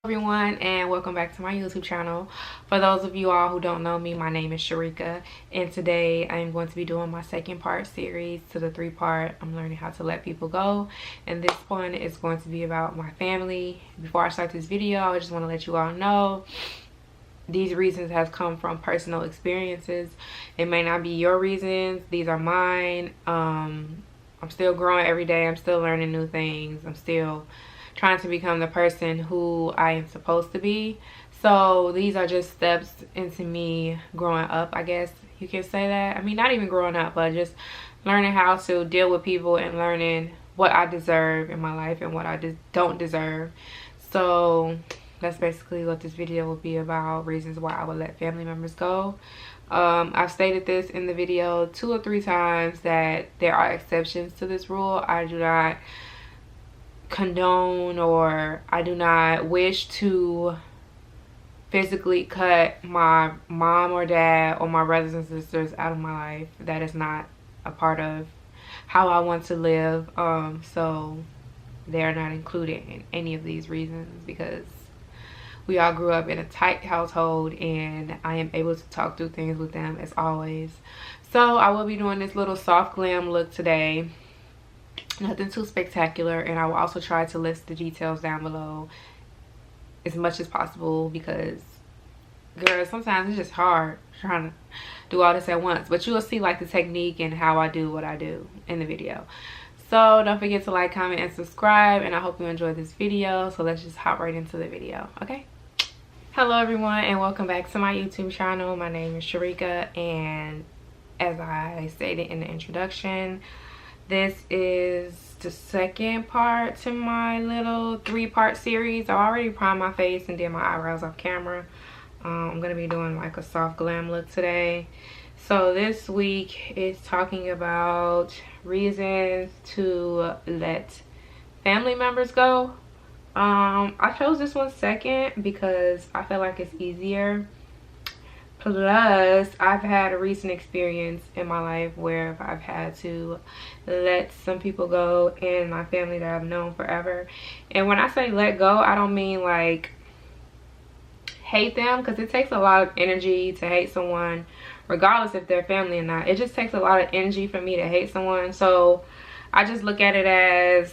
Everyone, and welcome back to my YouTube channel. For those of you all who don't know me, my name is Hsherka, and today I am going to be doing my second part series to the 3-part I'm learning how to let people go, and this one is going to be about my family. Before I start this video, I just want to let you all know these reasons have come from personal experiences. It may not be your reasons, these are mine. I'm still growing every day. I'm still learning new things. I'm still trying to become the person who I am supposed to be. So these are just steps into me growing up, I guess you can say that. I mean, not even growing up, but just learning how to deal with people and learning what I deserve in my life and what I don't deserve. So that's basically what this video will be about, reasons why I would let family members go. I've stated this in the video 2 or 3 times that there are exceptions to this rule. I do not condone, or I do not wish to physically cut my mom or dad or my brothers and sisters out of my life. That is not a part of how I want to live. So they are not included in any of these reasons because we all grew up in a tight household and I am able to talk through things with them as always. So I will be doing this little soft glam look today. Nothing too spectacular, and I will also try to list the details down below as much as possible because, girl, sometimes it's just hard trying to do all this at once. But you will see like the technique and how I do what I do in the video. So don't forget to like, comment, and subscribe, and I hope you enjoyed this video. So let's just hop right into the video, okay? Hello everyone, and welcome back to my YouTube channel. My name is Hsherka, and as I stated in the introduction, this is the second part to my little 3-part series. I already primed my face and did my eyebrows off camera. I'm going to be doing like a soft glam look today. So this week is talking about reasons to let family members go. I chose this one second because I feel like it's easier. Plus, I've had a recent experience in my life where I've had to let some people go in my family that I've known forever. And when I say let go, I don't mean like hate them, because it takes a lot of energy to hate someone, regardless if they're family or not. It just takes a lot of energy for me to hate someone. So I just look at it as,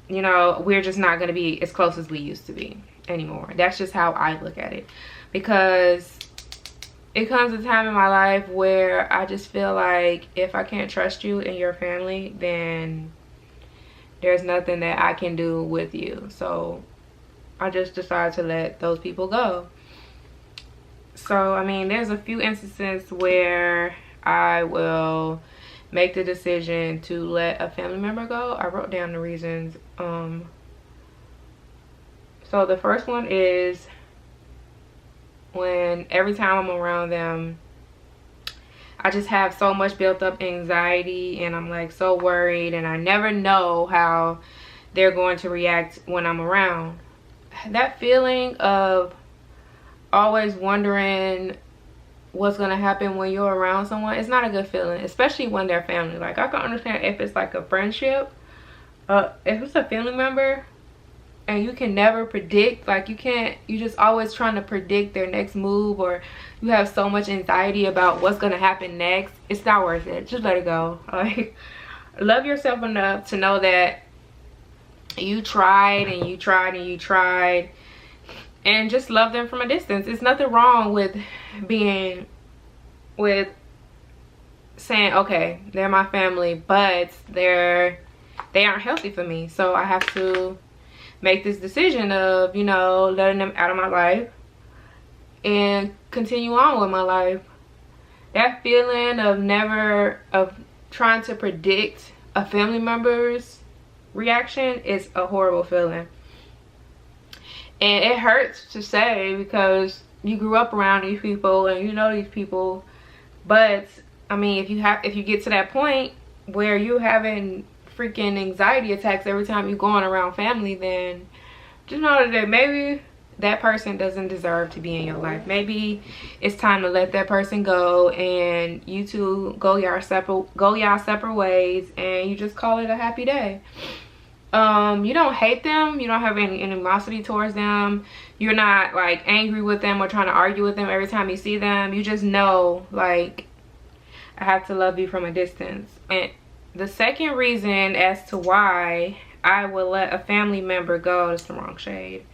you know, we're just not going to be as close as we used to be anymore. That's just how I look at it, because it comes a time in my life where I just feel like if I can't trust you and your family, then there's nothing that I can do with you. So I just decided to let those people go. So, I mean, there's a few instances where I will make the decision to let a family member go. I wrote down the reasons. So the first one is when every time I'm around them, I just have so much built up anxiety and I'm like so worried, and I never know how they're going to react when I'm around. That feeling of always wondering what's going to happen when you're around someone, it's not a good feeling, especially when they're family. Like, I can understand if it's like a friendship, if it's a family member and you can never predict, like you just always trying to predict their next move, or you have so much anxiety about what's going to happen next. It's not worth it. Just let it go. Like, love yourself enough to know that you tried and you tried and you tried, and just love them from a distance. There's nothing wrong with saying, okay, they're my family, but they aren't healthy for me, so I have to make this decision of, you know, letting them out of my life and continue on with my life. That feeling of trying to predict a family member's reaction is a horrible feeling, and it hurts to say because you grew up around these people and you know these people. But I mean, if you get to that point where you're having freaking anxiety attacks every time you're going around family, then just know that maybe that person doesn't deserve to be in your life. Maybe it's time to let that person go and you two go y'all separate ways, and you just call it a happy day. you don't hate them, you don't have any animosity towards them, you're not like angry with them or trying to argue with them every time you see them. You just know, like, I have to love you from a distance. And the second reason as to why I would let a family member go, that's the wrong shade,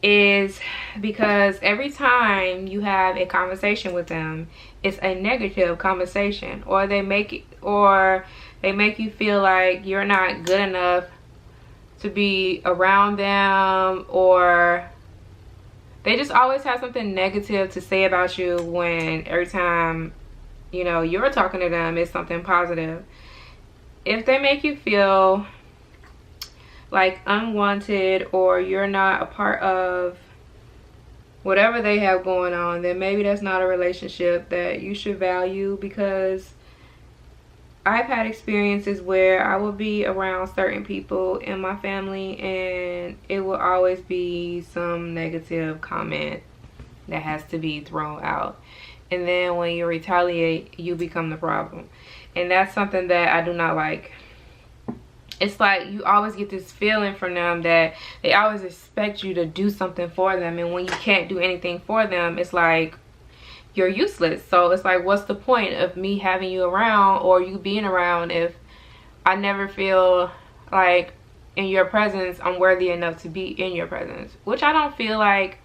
is because every time you have a conversation with them, it's a negative conversation, or they make you feel like you're not good enough to be around them, or they just always have something negative to say about you, when every time, you know, you're talking to them, it's something positive. If they make you feel like unwanted, or you're not a part of whatever they have going on, then maybe that's not a relationship that you should value. Because I've had experiences where I will be around certain people in my family and it will always be some negative comment that has to be thrown out. And then when you retaliate, you become the problem. And that's something that I do not like. It's like you always get this feeling from them that they always expect you to do something for them. And when you can't do anything for them, it's like you're useless. So it's like, what's the point of me having you around, or you being around, if I never feel like in your presence I'm worthy enough to be in your presence? Which I don't feel like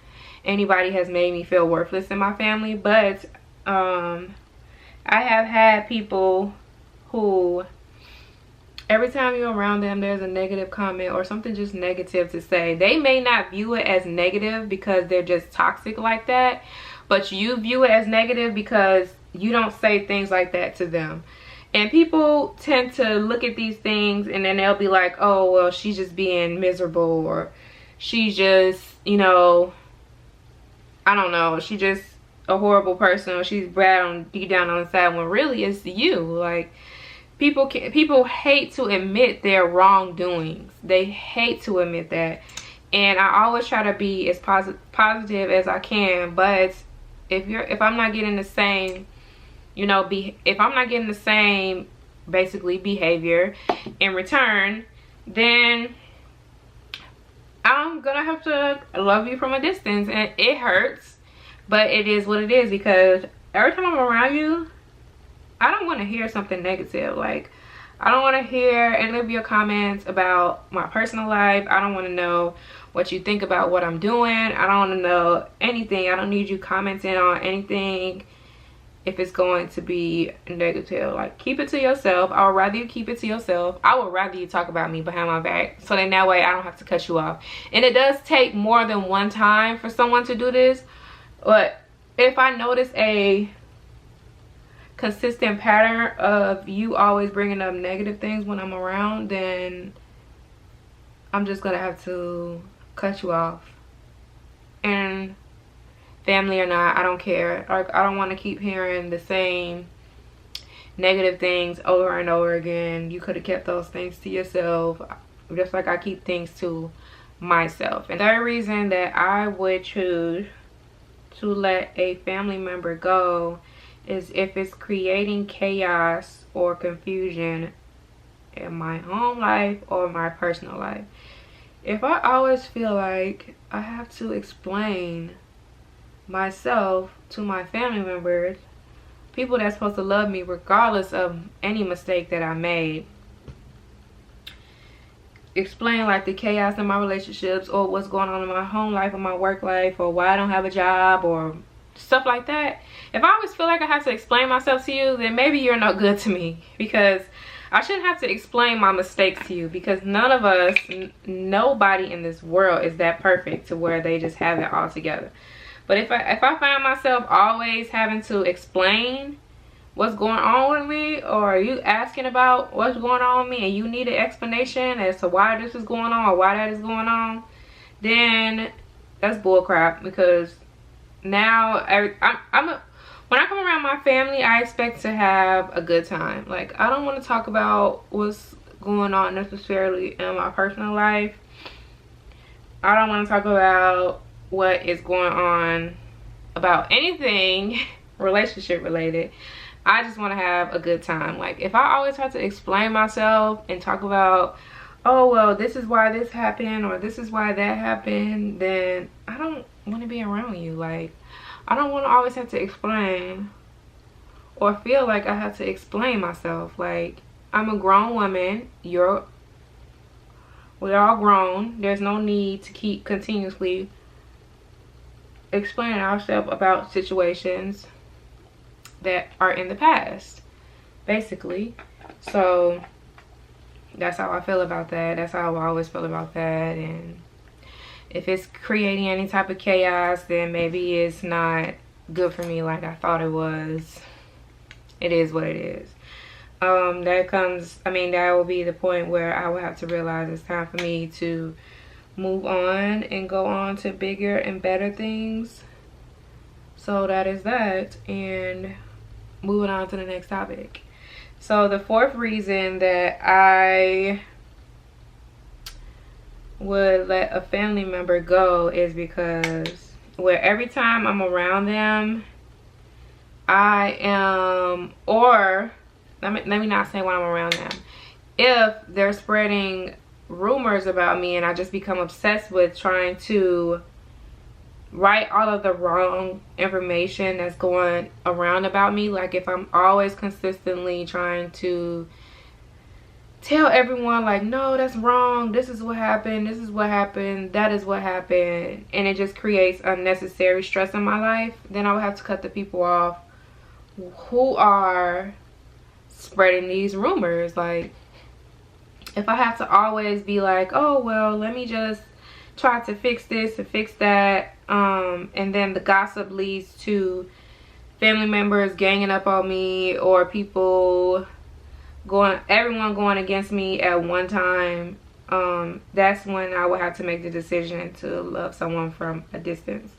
anybody has made me feel worthless in my family. But I have had people who, every time you're around them, there's a negative comment or something just negative to say. They may not view it as negative because they're just toxic like that, but you view it as negative because you don't say things like that to them. And people tend to look at these things and then they'll be like, oh, well, she's just being miserable, or she's just, you know, I don't know, she just a horrible person, or she's bad on deep down on the side, when really it's you. Like, people hate to admit their wrongdoings. They hate to admit that. And I always try to be as positive as I can. But if I'm not getting the same, you know, if I'm not getting the same basically behavior in return, then I'm gonna have to love you from a distance. And it hurts, but it is what it is, because every time I'm around you, I don't want to hear something negative. Like, I don't want to hear any of your comments about my personal life. I don't want to know what you think about what I'm doing. I don't want to know anything. I don't need you commenting on anything if it's going to be negative. Like, keep it to yourself. I would rather you keep it to yourself. I would rather you talk about me behind my back, so then that way I don't have to cut you off. And it does take more than one time for someone to do this. But if I notice a consistent pattern of you always bringing up negative things when I'm around, then I'm just gonna have to cut you off. And family or not, I don't care. Like, I don't want to keep hearing the same negative things over and over again. You could have kept those things to yourself, just like I keep things to myself. And the third reason that I would choose to let a family member go is if it's creating chaos or confusion in my home life or my personal life. If I always feel like I have to explain myself to my family members, people that's supposed to love me regardless of any mistake that I made, explain like the chaos in my relationships, or what's going on in my home life or my work life, or why I don't have a job, or stuff like that. If I always feel like I have to explain myself to you, then maybe you're not good to me, because I shouldn't have to explain my mistakes to you, because none of us, nobody in this world is that perfect to where they just have it all together. But if I find myself always having to explain what's going on with me, or you asking about what's going on with me and you need an explanation as to why this is going on or why that is going on, then that's bullcrap. Because now when I come around my family, I expect to have a good time. Like, I don't want to talk about what's going on necessarily in my personal life. I don't want to talk about what is going on about anything relationship related. I just want to have a good time. Like, if I always have to explain myself and talk about oh well, this is why this happened or this is why that happened, then I don't want to be around you. Like, I don't want to always have to explain or feel like I have to explain myself. Like, I'm a grown woman, we're all grown. There's no need to keep continuously explaining ourselves about situations that are in the past, basically. So that's how I feel about that. That's how I always feel about that. And if it's creating any type of chaos, then maybe it's not good for me like I thought it was. It is what it is. That will be the point where I will have to realize it's time for me to move on and go on to bigger and better things. So that is that. And moving on to the next topic. So the fourth reason that I would let a family member go is because every time I'm around them, let me not say when I'm around them, if they're spreading rumors about me and I just become obsessed with trying to write all of the wrong information that's going around about me. Like, if I'm always consistently trying to tell everyone, like, no, that's wrong, this is what happened, this is what happened, that is what happened, and it just creates unnecessary stress in my life, then I would have to cut the people off who are spreading these rumors. Like, if I have to always be like, oh well, let me just try to fix this and fix that, and then the gossip leads to family members ganging up on me, or everyone going against me at one time, that's when I would have to make the decision to love someone from a distance.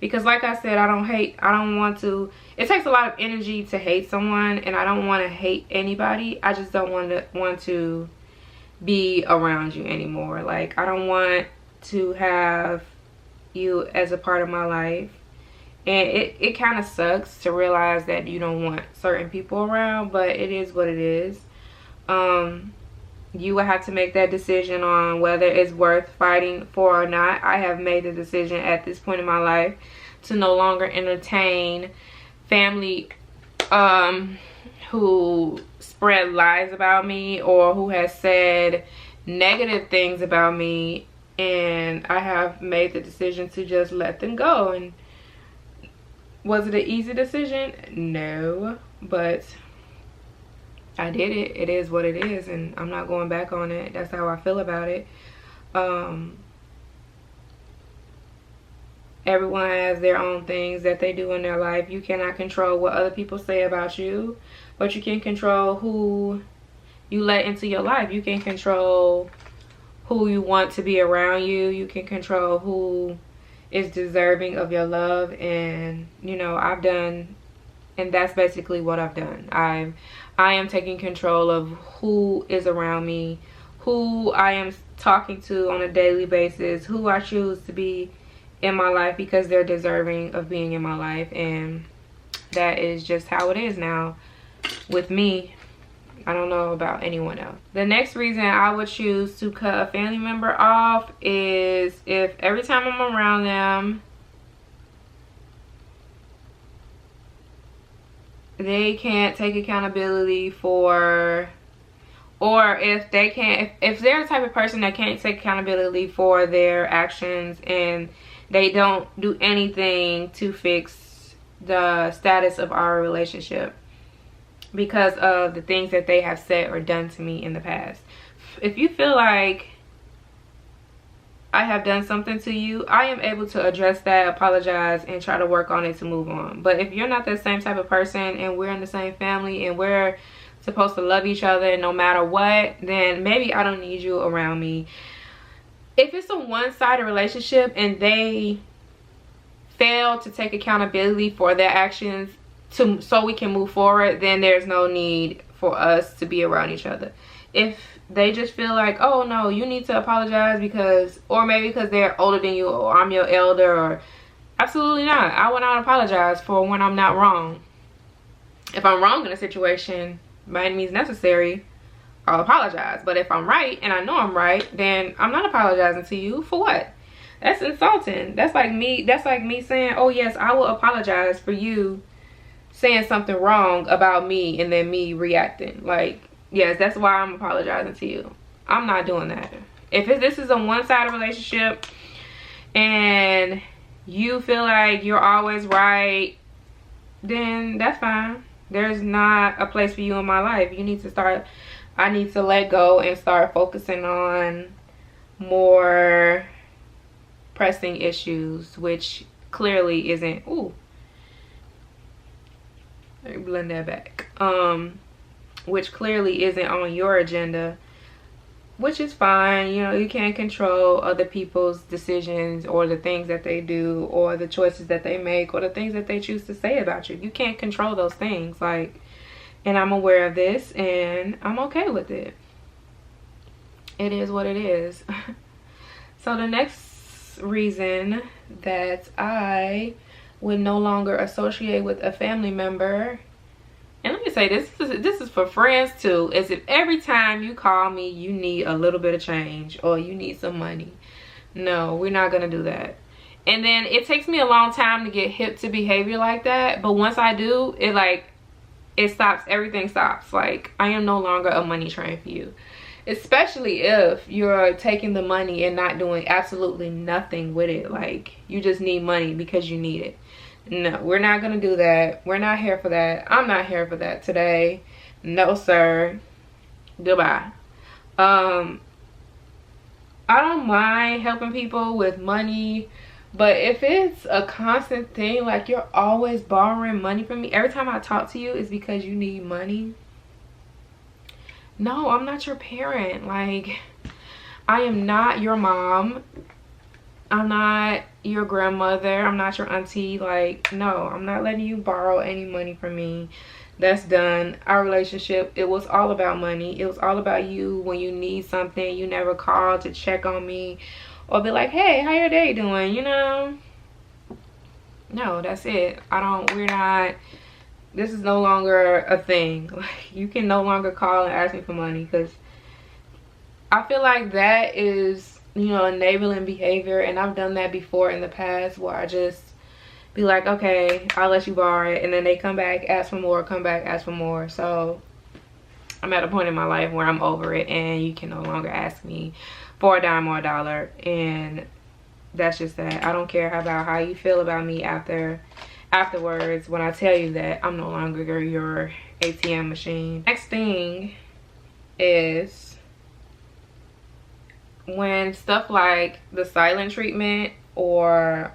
Because like I said, it takes a lot of energy to hate someone, and I don't want to hate anybody. I just don't want to be around you anymore. Like, I don't want to have you as a part of my life. And it kind of sucks to realize that you don't want certain people around, but it is what it is. You will have to make that decision on whether it's worth fighting for or not. I have made the decision at this point in my life to no longer entertain family who spread lies about me or who has said negative things about me, and I have made the decision to just let them go. And was it an easy decision? No, but I did it. It is what it is, and I'm not going back on it. That's how I feel about it. Everyone has their own things that they do in their life. You cannot control what other people say about you, but you can control who you let into your life. You can control who you want to be around you. You can control who is deserving of your love. And you know, and that's basically what I've done. I am taking control of who is around me, who I am talking to on a daily basis, who I choose to be in my life, because they're deserving of being in my life. And that is just how it is now with me. I don't know about anyone else. The next reason I would choose to cut a family member off is if every time I'm around them, they can't take accountability for, or if they're the type of person that can't take accountability for their actions, and they don't do anything to fix the status of our relationship because of the things that they have said or done to me in the past. If you feel like I have done something to you, I am able to address that, apologize, and try to work on it to move on. But if you're not that same type of person, and we're in the same family, and we're supposed to love each other no matter what, then maybe I don't need you around me. If it's a one-sided relationship and they fail to take accountability for their actions so we can move forward, then there's no need for us to be around each other. If they just feel like, oh no, you need to apologize or maybe because they're older than you, or I'm your elder, or absolutely not. I will not apologize for when I'm not wrong. If I'm wrong in a situation, by any means necessary, I'll apologize. But if I'm right and I know I'm right, then I'm not apologizing to you. For what? That's insulting. That's like me saying, oh yes, I will apologize for you saying something wrong about me and then me reacting. Like, yes, that's why I'm apologizing to you. I'm not doing that. If this is a one-sided relationship and you feel like you're always right, then that's fine. There's not a place for you in my life. You need to start, I need to let go and start focusing on more pressing issues, which clearly isn't, ooh, let me blend that back. Which clearly isn't on your agenda, which is fine. You know, you can't control other people's decisions or the things that they do or the choices that they make or the things that they choose to say about you. You can't control those things. Like, and I'm aware of this and I'm okay with it. It is what it is. So the next reason that I would no longer associate with a family member, and let me say this is for friends too, is if every time you call me you need a little bit of change or you need some money. No, we're not gonna do that. And then it takes me a long time to get hip to behavior like that, but once I do, it stops. Everything stops. Like, I am no longer a money train for you, especially if you're taking the money and not doing absolutely nothing with it. Like, you just need money because you need it. No, we're not gonna do that. We're not here for that. I'm not here for that today. No sir, goodbye. I don't mind helping people with money, but if it's a constant thing, like you're always borrowing money from me every time I talk to you is because you need money. No, I'm not your parent. Like, I am not your mom. I'm not your grandmother. I'm not your auntie. Like, no, I'm not letting you borrow any money from me. That's done. Our relationship, it was all about money. It was all about you. When you need something, you never called to check on me or be like, hey, how your day doing, you know? No, that's it. We're not, this is no longer a thing. Like, you can no longer call and ask me for money, because I feel like that is, you know, enabling behavior. And I've done that before in the past, where I just be like, okay, I'll let you borrow it, and then they come back, ask for more, come back, ask for more. So I'm at a point in my life where I'm over it, and you can no longer ask me for a dime or a dollar. And that's just that. I don't care about how you feel about me afterwards when I tell you that I'm no longer your ATM machine. Next thing is when stuff like the silent treatment or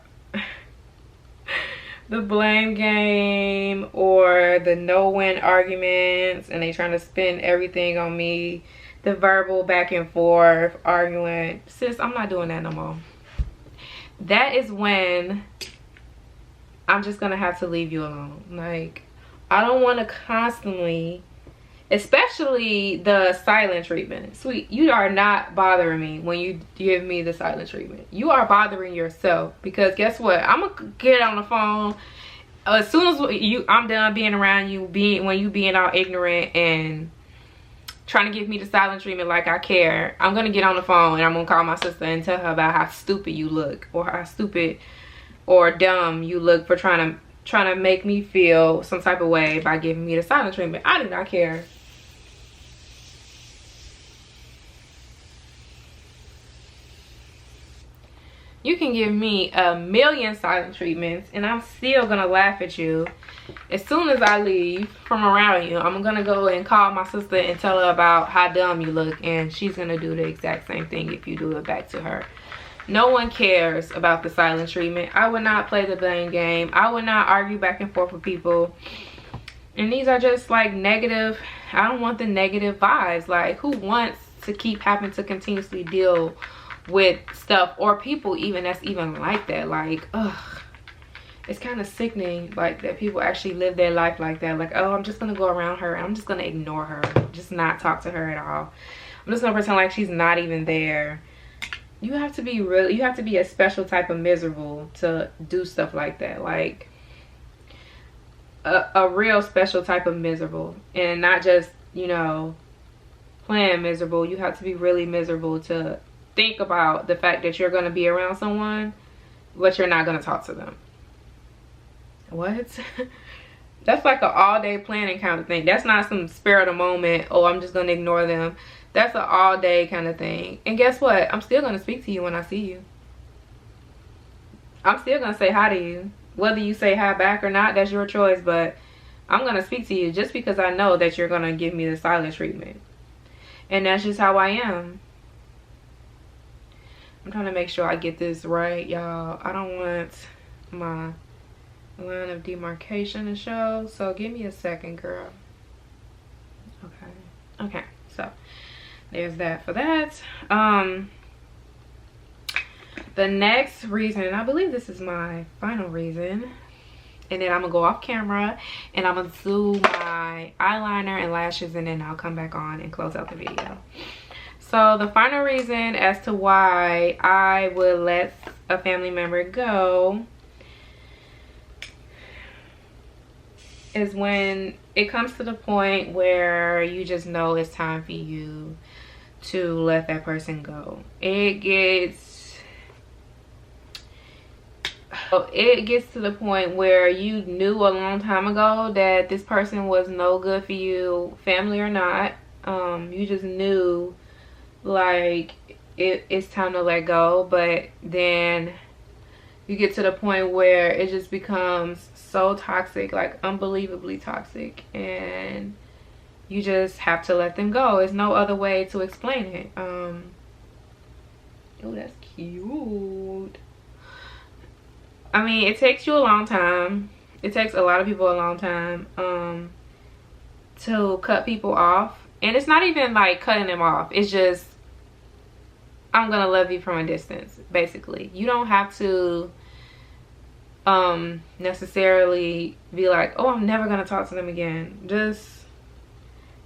the blame game or the no-win arguments, and they trying to spin everything on me, the verbal back and forth arguing. Sis, I'm not doing that no more. That is when I'm just gonna have to leave you alone. Like, I don't want to constantly, especially the silent treatment. Sweet, you are not bothering me when you give me the silent treatment. You are bothering yourself, because guess what? I'm gonna get on the phone as soon as I'm done being around you, when you being all ignorant and trying to give me the silent treatment like I care. I'm gonna get on the phone and I'm gonna call my sister and tell her about how stupid you look, or how stupid or dumb you look for trying to make me feel some type of way by giving me the silent treatment. I do not care. You can give me a million silent treatments and I'm still gonna laugh at you. As soon as I leave from around you, I'm gonna go and call my sister and tell her about how dumb you look, and she's gonna do the exact same thing if you do it back to her. No one cares about the silent treatment. I would not play the blame game. I would not argue back and forth with people. And these are just like negative. I don't want the negative vibes. Like, who wants to keep having to continuously deal with stuff or people even that's even like that? Like, ugh, it's kind of sickening, like, that people actually live their life like that. Like, oh, I'm just gonna go around her and I'm just gonna ignore her, just not talk to her at all. I'm just gonna pretend like she's not even there. You have to be really, you have to be a special type of miserable to do stuff like that. Like, a real special type of miserable, and not just, you know, playing miserable. You have to be really miserable to think about the fact that you're going to be around someone, but you're not going to talk to them. What? That's like an all-day planning kind of thing. That's not some spur of the moment, oh, I'm just going to ignore them. That's an all-day kind of thing. And guess what? I'm still going to speak to you when I see you. I'm still going to say hi to you. Whether you say hi back or not, that's your choice. But I'm going to speak to you just because I know that you're going to give me the silent treatment. And that's just how I am. I'm trying to make sure I get this right, y'all. I don't want my line of demarcation to show. So give me a second, girl. Okay. So there's that for that. The next reason, and I believe this is my final reason, and then I'm gonna go off camera and I'm gonna do my eyeliner and lashes, and then I'll come back on and close out the video. So the final reason as to why I would let a family member go is when it comes to the point where you just know it's time for you to let that person go. It gets to the point where you knew a long time ago that this person was no good for you, family or not. You just knew, like, it's time to let go, but then you get to the point where it just becomes so toxic, like unbelievably toxic, and you just have to let them go. There's no other way to explain it. Oh, that's cute. I mean, it takes you a long time. It takes a lot of people a long time to cut people off. And it's not even like cutting them off. It's just, I'm gonna love you from a distance, basically. You don't have to necessarily be like, oh, I'm never gonna talk to them again. Just,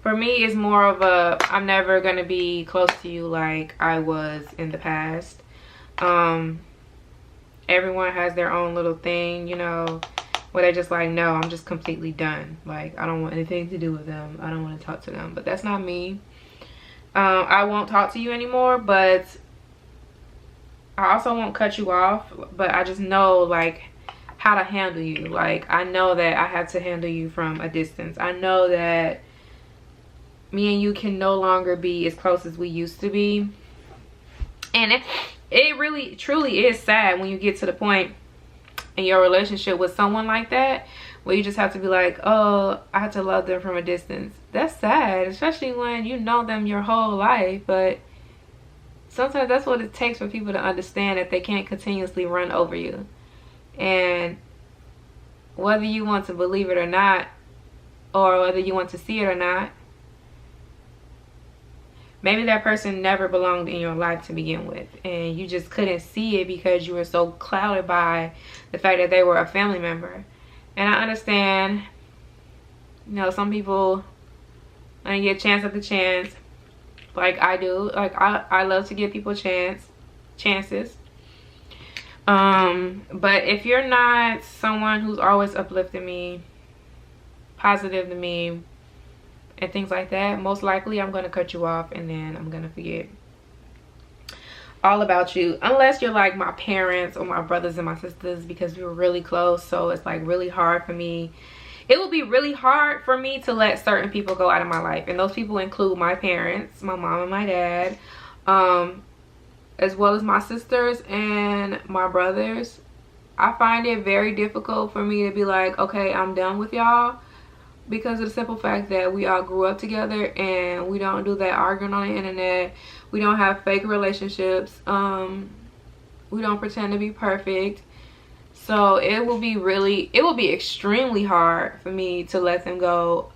for me, it's more of a, I'm never gonna be close to you like I was in the past. Everyone has their own little thing, you know, where they're just like, no, I'm just completely done. Like, I don't want anything to do with them. I don't want to talk to them. But that's not me. I won't talk to you anymore, but I also won't cut you off. But I just know, like, how to handle you. Like, I know that I have to handle you from a distance. I know that me and you can no longer be as close as we used to be. And it really truly is sad when you get to the point in your relationship with someone like that where you just have to be like, oh, I have to love them from a distance. That's sad, especially when you know them your whole life. But sometimes that's what it takes for people to understand that they can't continuously run over you. And whether you want to believe it or not, or whether you want to see it or not, maybe that person never belonged in your life to begin with, and you just couldn't see it because you were so clouded by the fact that they were a family member. And I understand, you know, some people only get chance after chance, like I do. Like, I love to give people chances. But if you're not someone who's always uplifting me, positive to me, and things like that, most likely I'm going to cut you off, and then I'm going to forget all about you, unless you're like my parents or my brothers and my sisters, because we were really close. So it's like really hard for me. It would be really hard for me to let certain people go out of my life, and those people include my parents, my mom and my dad, as well as my sisters and my brothers. I find it very difficult for me to be like, okay, I'm done with y'all, because of the simple fact that we all grew up together, and we don't do that arguing on the internet. We don't have fake relationships. We don't pretend to be perfect. So it will be extremely hard for me to let them go,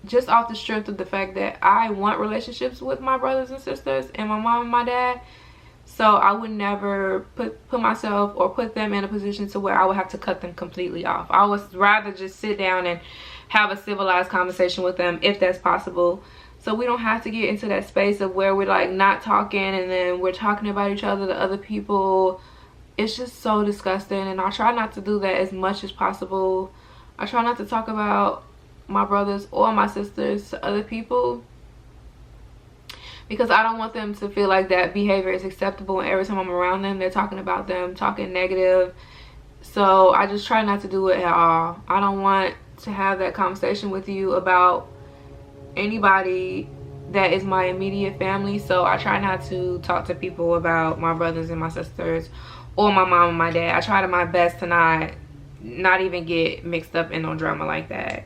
just off the strength of the fact that I want relationships with my brothers and sisters and my mom and my dad. So I would never put myself or put them in a position to where I would have to cut them completely off. I would rather just sit down and have a civilized conversation with them, if that's possible, so we don't have to get into that space of where we're like not talking and then we're talking about each other to other people. It's just so disgusting, and I try not to do that as much as possible. I try not to talk about my brothers or my sisters to other people, because I don't want them to feel like that behavior is acceptable, and every time I'm around them they're talking about them, talking negative. So I just try not to do it at all. I don't want to have that conversation with you about anybody that is my immediate family. So I try not to talk to people about my brothers and my sisters or my mom and my dad. I try to my best to not even get mixed up in no drama like that.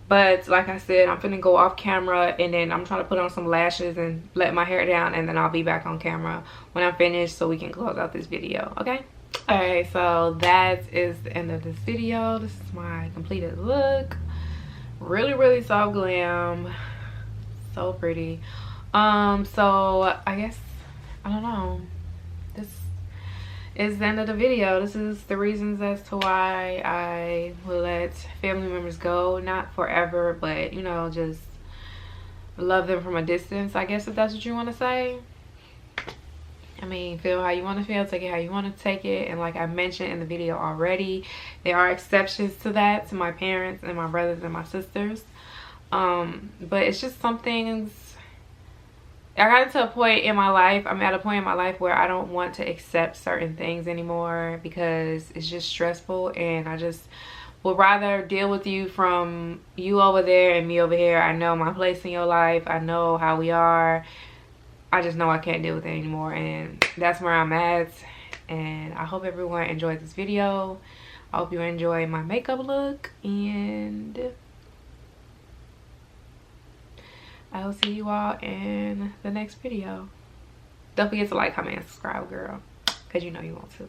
But like I said, I'm finna go off camera, and then I'm trying to put on some lashes and let my hair down, and then I'll be back on camera when I'm finished so we can close out this video, okay? Alright, so that is the end of this video. This is my completed look. Really soft glam. So pretty. So I guess, I don't know, this is the end of the video. This is the reasons as to why I will let family members go. Not forever, but you know, just love them from a distance, I guess, if that's what you want to say. I mean, feel how you want to feel, take it how you want to take it. And like I mentioned in the video already, there are exceptions to that, to my parents and my brothers and my sisters. But it's just some things. I got to a point in my life, I'm at a point in my life where I don't want to accept certain things anymore because it's just stressful, and I just would rather deal with you from you over there and me over here. I know my place in your life. I know how we are. I just know I can't deal with it anymore, and that's where I'm at. And I hope everyone enjoyed this video. I hope you enjoy my makeup look, and I will see you all in the next video. Don't forget to like, comment, and subscribe, girl, because you know you want to.